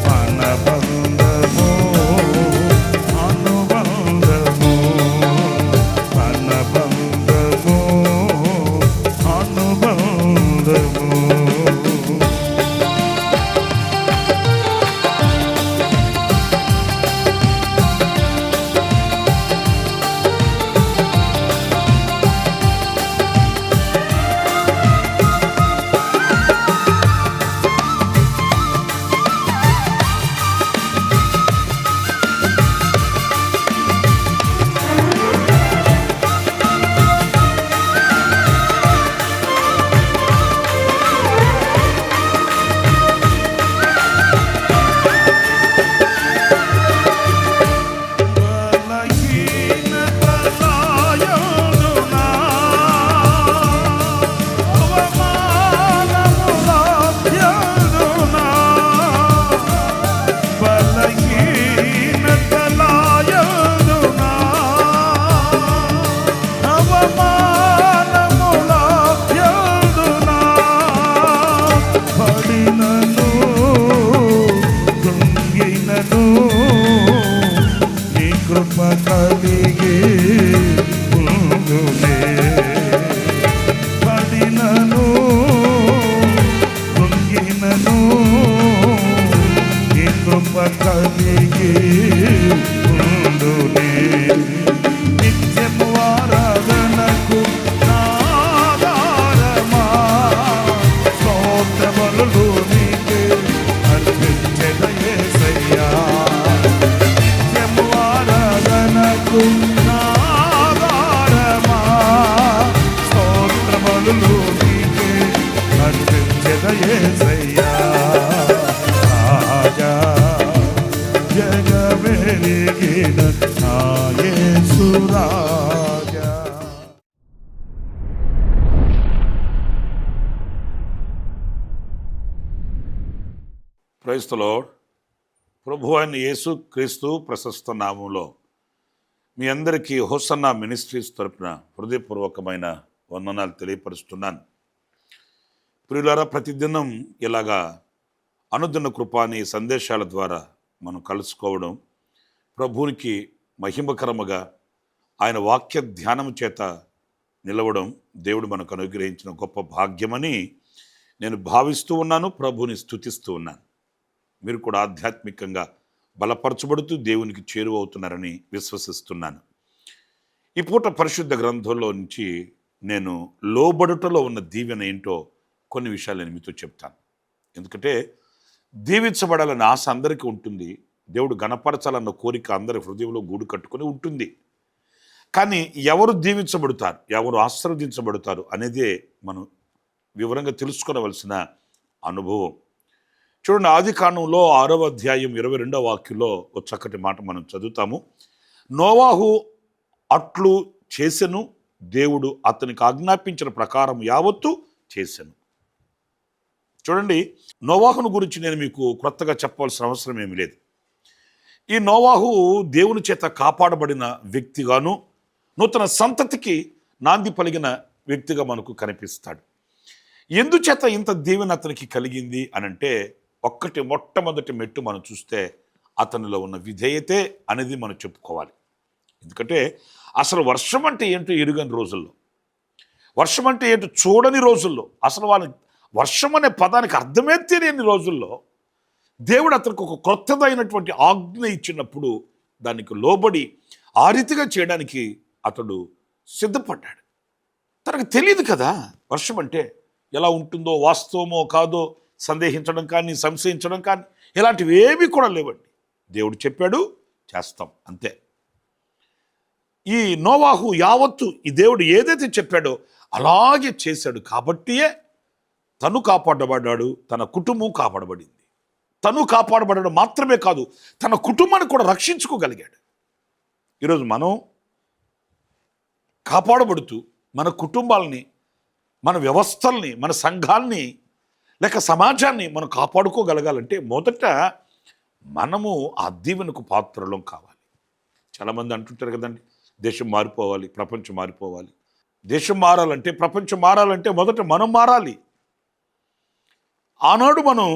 మన బంధము అనుబంధము, మన బంధము అనుబంధము. Praise the lord. ప్రభు అయిన యేసు క్రీస్తు ప్రశస్త నామంలో మీ అందరికీ హోసన్నా మినిస్ట్రీస్ తరపున హృదయపూర్వకమైన వందనాలు తెలియపరుస్తున్నాను. ప్రియులారా, ప్రతిదినం ఇలాగా అనుదిన కృపాని సందేశాల ద్వారా మనం కలుసుకోవడం, ప్రభువునికి మహిమకరముగా ఆయన వాక్య ధ్యానం చేత నిలవడం దేవుడు మనకు అనుగ్రహించిన గొప్ప భాగ్యమని నేను భావిస్తూ ఉన్నాను. ప్రభువుని స్తుతిస్తూ ఉన్నాను. మీరు కూడా ఆధ్యాత్మికంగా బలపరచబడుతూ దేవునికి చేరువవుతున్నారని విశ్వసిస్తున్నాను. ఈ పూట పరిశుద్ధ గ్రంథంలో నుంచి నేను లోబడుటలో ఉన్న దీవెన ఏంటో కొన్ని విషయాలు నేను మీతో చెప్తాను. ఎందుకంటే దీవించబడాలన్న ఆశ అందరికీ ఉంటుంది. దేవుడు గణపరచాలన్న కోరిక అందరి హృదయంలో గూడు కట్టుకొని ఉంటుంది. కానీ ఎవరు దీవించబడతారు, ఎవరు ఆశీర్వదించబడతారు అనేదే మనం వివరంగా తెలుసుకోవలసిన అనుభవం. చూడండి, ఆదికాండంలో 6వ అధ్యాయం 22వ వాక్యంలో ఒక చక్కటి మాట మనం చదువుతాము. నోవాహు అట్లు చేసెను, దేవుడు అతనికి ఆజ్ఞాపించిన ప్రకారం యావత్తు చేసెను. చూడండి, నోవాహును గురించి నేను మీకు కొత్తగా చెప్పవలసిన అవసరం ఏమీ లేదు. ఈ నోవాహు దేవుని చేత కాపాడబడిన వ్యక్తిగాను నూతన సంతతికి నాంది పలిగిన వ్యక్తిగా మనకు కనిపిస్తాడు. ఎందుచేత ఇంత దీవెన అతనికి కలిగింది అనంటే, మొట్టమొదటి మెట్టు మనం చూస్తే అతనిలో ఉన్న విధేయతే అనేది మనం చెప్పుకోవాలి. ఎందుకంటే అసలు వర్షం అంటే ఏంటో ఎరుగని రోజుల్లో, వర్షం అంటే ఏంటో చూడని రోజుల్లో, అసలు వాళ్ళ వర్షం అనే పదానికి అర్థమే తెలియని రోజుల్లో దేవుడు అతనికి ఒక క్రొత్తదైనటువంటి ఆజ్ఞ ఇచ్చినప్పుడు దానికి లోబడి ఆ రీతిగా చేయడానికి అతడు సిద్ధపడ్డాడు. తనకు తెలియదు కదా వర్షం అంటే ఎలా ఉంటుందో, వాస్తవమో కాదో సందేహించడం కానీ సంశయించడం కానీ ఇలాంటివి ఏమీ కూడా లేవండి. దేవుడు చెప్పాడు, చేస్తాం, అంతే. ఈ నోవాహు యావత్తు ఈ దేవుడు ఏదైతే చెప్పాడో అలాగే చేశాడు. కాబట్టియే తను కాపాడబడ్డాడు, తన కుటుంబం కాపాడబడింది. తను కాపాడబడడం మాత్రమే కాదు, తన కుటుంబాన్ని కూడా రక్షించుకోగలిగాడు. ఈరోజు మనం కాపాడబడుతూ మన కుటుంబాలని, మన వ్యవస్థల్ని, మన సంఘాల్ని లేక సమాజాన్ని మనం కాపాడుకోగలగాలంటే మొదట మనము ఆ దీవెనకు పాత్రలం కావాలి. చాలామంది అంటుంటారు కదండి, దేశం మారిపోవాలి, ప్రపంచం మారిపోవాలి. దేశం మారాలంటే, ప్రపంచం మారాలంటే మొదట మనం మారాలి. ఆనాడు మనం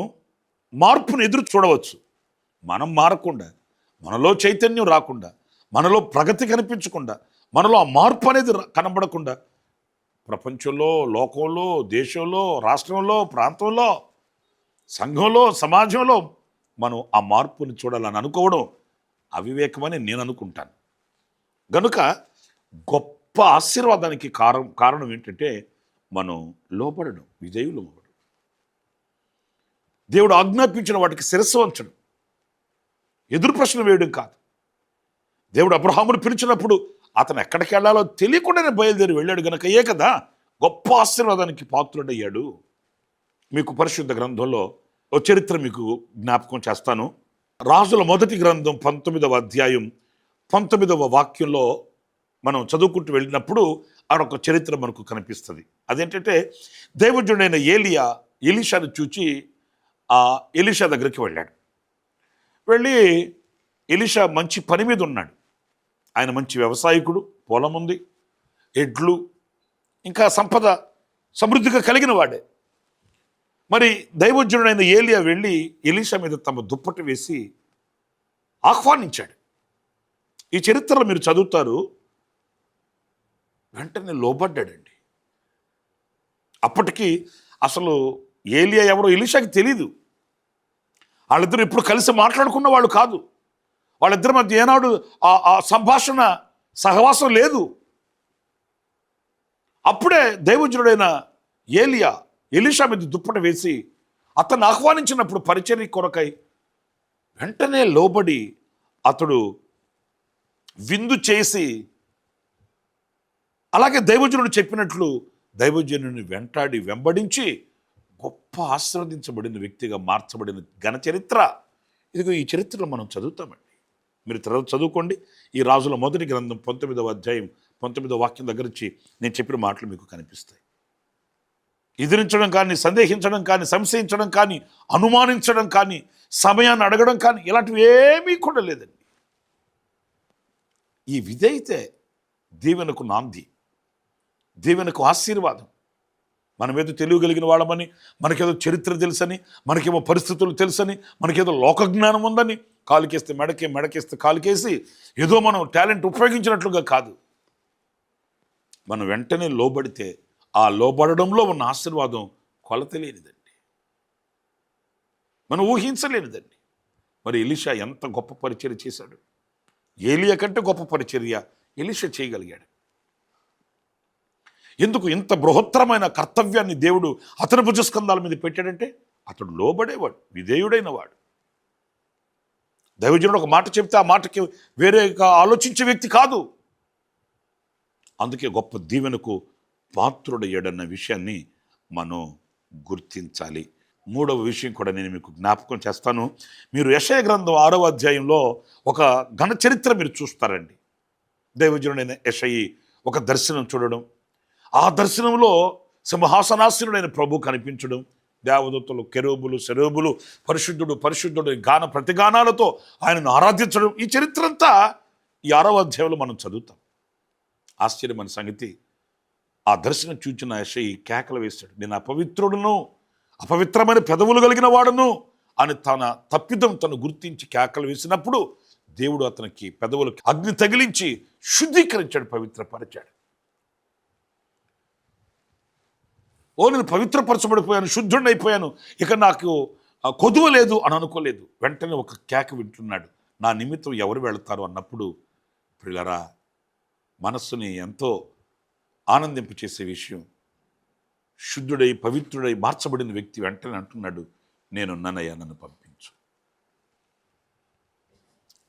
మార్పును ఎదురు చూడవచ్చు. మనం మారకుండా, మనలో చైతన్యం రాకుండా, మనలో ప్రగతి కనిపించకుండా, మనలో ఆ మార్పు అనేది కనబడకుండా ప్రపంచంలో, లోకంలో, దేశంలో, రాష్ట్రంలో, ప్రాంతంలో, సంఘంలో, సమాజంలో మనం ఆ మార్పుని చూడాలని అనుకోవడం అవివేకమని నేను అనుకుంటాను. గనుక గొప్ప ఆశీర్వాదానికి కారణం ఏంటంటే మనం లోబడడం, విధేయులు అవ్వడం, దేవుడు ఆజ్ఞాపించిన వాటికి శిరస్సు వంచడం, ఎదురు ప్రశ్న వేయడం కాదు. దేవుడు అబ్రహామును పిలిచినప్పుడు అతను ఎక్కడికి వెళ్ళాలో తెలియకుండానే బయలుదేరి వెళ్ళాడు గనకయే కదా గొప్ప ఆశీర్వాదానికి పాత్రుడయ్యాడు. మీకు పరిశుద్ధ గ్రంథంలో ఓ చరిత్ర మీకు జ్ఞాపకం చేస్తాను. రాజుల మొదటి గ్రంథం 19వ అధ్యాయం 19వ వాక్యంలో మనం చదువుకుంటూ వెళ్ళినప్పుడు ఆడొక చరిత్ర మనకు కనిపిస్తుంది. అదేంటంటే దైవజనుడైన ఎలీషాను చూచి ఆ ఎలీషా దగ్గరికి వెళ్ళాడు. వెళ్ళి ఎలీషా మంచి పని మీద ఉన్నాడు. ఆయన మంచి వ్యవసాయకుడు, పొలం ఉంది, ఎడ్లు, ఇంకా సంపద సమృద్ధిగా కలిగిన వాడే. మరి దైవజనుడైన ఏలియా వెళ్ళి ఎలీషా మీద తమ దుప్పటి వేసి ఆహ్వానించాడు. ఈ చరిత్రలో మీరు చదువుతారు. వెంటనే లోబడ్డాడండి. అప్పటికి అసలు ఏలియా ఎవరో ఎలీషాకి తెలీదు. వాళ్ళిద్దరు ఇప్పుడు కలిసి మాట్లాడుకున్న వాళ్ళు కాదు. వాళ్ళిద్దరి మధ్య ఏనాడు ఆ సంభాషణ, సహవాసం లేదు. అప్పుడే దైవజనుడైన ఏలియా ఎలీషా మీద దుప్పటి వేసి అతన్ని ఆహ్వానించినప్పుడు పరిచర్య కొరకై వెంటనే లోబడి అతడు విందు చేసి, అలాగే దైవజనుడు చెప్పినట్లు దైవజనుని వెంబడించి గొప్ప ఆశీర్వదించబడిన వ్యక్తిగా మార్చబడిన ఘన చరిత్ర. ఇదిగో ఈ చరిత్రలో మనం చదువుతామండి. మీరు తర్వాత చదువుకోండి. ఈ రాజుల మొదటి గ్రంథం 19వ అధ్యాయం 19వ వాక్యం దగ్గర నుంచి నేను చెప్పిన మాటలు మీకు కనిపిస్తాయి. ఎదిరించడం కానీ, సందేహించడం కానీ, సంశయించడం కానీ, అనుమానించడం కానీ, సమయాన్ని అడగడం కానీ ఇలాంటివి ఏమీ కూడా లేదండి. ఈ విధేయతే దీవెనకు నాంది, దీవెనకు ఆశీర్వాదం. మనమేదో తెలియగలిగిన వాళ్ళమని, మనకేదో చరిత్ర తెలుసని, మనకేమో పరిస్థితులు తెలుసని, మనకేదో లోకజ్ఞానం ఉందని కాలుకేస్తే మెడకేస్తే కాలుకేసి ఏదో మనం టాలెంట్ ఉపయోగించినట్లుగా కాదు. మనం వెంటనే లోబడితే ఆ లోబడడంలో ఉన్న ఆశీర్వాదం కొలతలేనిదండి, మనం ఊహించలేనిదండి. మరి ఎలీషా ఎంత గొప్ప పరిచర్య చేశాడు. ఏలియా కంటే గొప్ప పరిచర్య ఎలీషా చేయగలిగాడు. ఎందుకు ఇంత బృహత్తరమైన కర్తవ్యాన్ని దేవుడు అతని భుజస్కంధాల మీద పెట్టాడంటే అతడు లోబడేవాడు, విధేయుడైన వాడు. దైవజనుడు ఒక మాట చెప్తే ఆ మాటకి వేరే ఆలోచించే వ్యక్తి కాదు. అందుకే గొప్ప దీవెనకు పాత్రుడయ్యాడన్న విషయాన్ని మనం గుర్తించాలి. మూడవ విషయం కూడా నేను మీకు జ్ఞాపకం చేస్తాను. మీరు యెషయా గ్రంథం 6వ అధ్యాయంలో ఒక ఘన చరిత్ర మీరు చూస్తారండి. దైవజనుడైన యెషయి ఒక దర్శనం చూడడం, ఆ దర్శనంలో సింహాసనాసీనుడైన ప్రభు కనిపించడం, దేవదూతలు, కెరూబులు, శరూబులు, పరిశుద్ధుడు పరిశుద్ధుడు గాన ప్రతిగానాలతో ఆయనను ఆరాధించడం, ఈ చరిత్ర అంతా ఈ 6వ అధ్యాయంలో మనం చదువుతాం. ఆశ్చర్యమైన సంగతి, ఆ దర్శనం చూచిన యెషయి కేకలు వేశాడు, నేను అపవిత్రుడును, అపవిత్రమైన పెదవులు కలిగిన వాడును అని తన తప్పిదం తను గుర్తించి కేకలు వేసినప్పుడు దేవుడు అతనికి పెదవులకు అగ్ని తగిలించి శుద్ధీకరించాడు, పవిత్రపరిచాడు. నేను పవిత్రపరచబడిపోయాను, శుద్ధుడైపోయాను, ఇక నాకు కొదువ లేదు అని అనుకోలేదు. వెంటనే ఒక కేక వింటున్నాడు, నా నిమిత్తం ఎవరు వెళతారు అన్నప్పుడు ప్రియులారా, మనస్సుని ఎంతో ఆనందింప చేసే విషయం, శుద్ధుడై పవిత్రుడై మార్చబడిన వ్యక్తి వెంటనే అంటున్నాడు, నేను నన్నయ్యా, నన్ను పంపించు.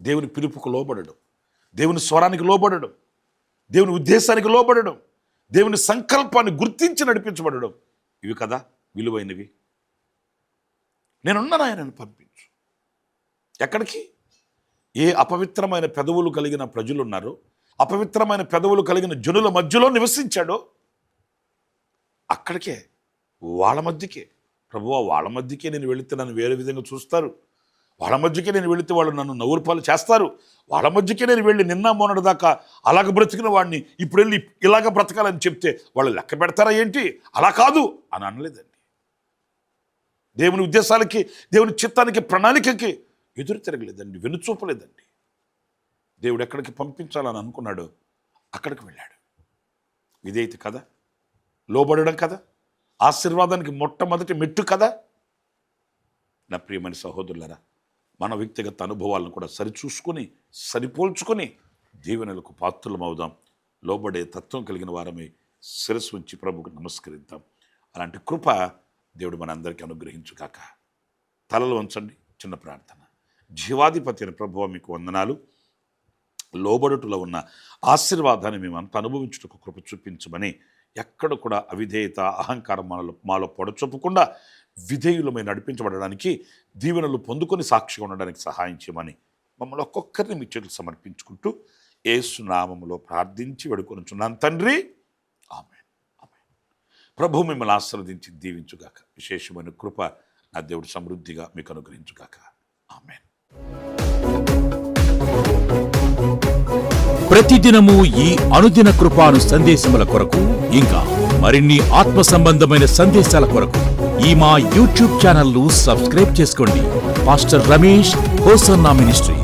దేవుని పిలుపుకు లోబడడం, దేవుని స్వరానికి లోబడడం, దేవుని ఉద్దేశానికి లోబడడం, దేవుని సంకల్పాన్ని గుర్తించి నడిపించబడడం, ఇవి కదా విలువైనవి. నేనున్నాను, ఆయనను పంపించు. ఎక్కడికి? ఏ అపవిత్రమైన పెదవులు కలిగిన ప్రజలు ఉన్నారో, అపవిత్రమైన పెదవులు కలిగిన జనుల మధ్యలో నివసించాడో అక్కడికే, వాళ్ళ మధ్యకే. ప్రభువా, వాళ్ళ మధ్యకే నేను వెళితే నన్ను వేరే విధంగా చూస్తారు, వాళ్ళ మధ్యకే నేను వెళితే వాళ్ళు నన్ను నవ్వురుపాలు చేస్తారు, వాళ్ళ మధ్యకే నేను వెళ్ళి నిన్న మొన్నటి దాకా అలాగ బ్రతికిన వాడిని ఇప్పుడు వెళ్ళి ఇలాగ బ్రతకాలని చెప్తే వాళ్ళు లెక్క పెడతారా ఏంటి? అలా కాదు అని అనలేదండి. దేవుని ఉద్దేశాలకి, దేవుని చిత్తానికి, ప్రణాళికకి ఎదురు తిరగలేదండి, వెనుచూపలేదండి. దేవుడు ఎక్కడికి పంపించాలని అనుకున్నాడో అక్కడికి వెళ్ళాడు. విధేయత కదా, లోబడడం కదా, ఆశీర్వాదానికి మొట్టమొదటి మెట్టు కదా. నా ప్రియమైన సహోదరులారా, మన వ్యక్తిగత అనుభవాలను కూడా సరిచూసుకొని, సరిపోల్చుకొని దీవెనలకు పాత్రలం అవుదాం. లోబడే తత్వం కలిగిన వారమై శిరస్సు ఉంచి ప్రభువుకు నమస్కరిద్దాం. అలాంటి కృప దేవుడు మనందరికీ అనుగ్రహించుగాక. తలలు వంచండి, చిన్న ప్రార్థన. జీవాధిపతి అయిన ప్రభువా, మీకు వందనాలు. లోబడుటలో ఉన్న ఆశీర్వాదాన్ని మేమంతా అనుభవించుటకు కృప చూపించమని, ఎక్కడ కూడా అవిధేయత, అహంకారం మాలో పొడచొప్పకుండా విధేయులమై నడిపించబడడానికి, దీవెనలు పొందుకొని సాక్షిగా ఉండడానికి సహాయం చేయమని మమ్మల్ని ఒక్కొక్కరిని మీ చేతులు సమర్పించుకుంటూ యేసు నామములో ప్రార్థించి వేడుకొనుచున్నాను తండ్రి, ఆమేన్. ఆమేన్. ప్రభు మిమ్మల్ని ఆశీర్వదించి దీవించుగాక. విశేషమైన కృప నా దేవుడు సమృద్ధిగా మీకు అనుగ్రహించుగాక. ఆమేన్. ప్రతిదినము ఈ అనుదిన కృపాను సందేశముల కొరకు, ఇంకా మరిన్ని ఆత్మ సంబంధమైన సందేశాల కొరకు ఈ మా యూట్యూబ్ ఛానల్ ను సబ్స్క్రైబ్ చేసుకోండి. Pastor Ramesh hosanna ministry.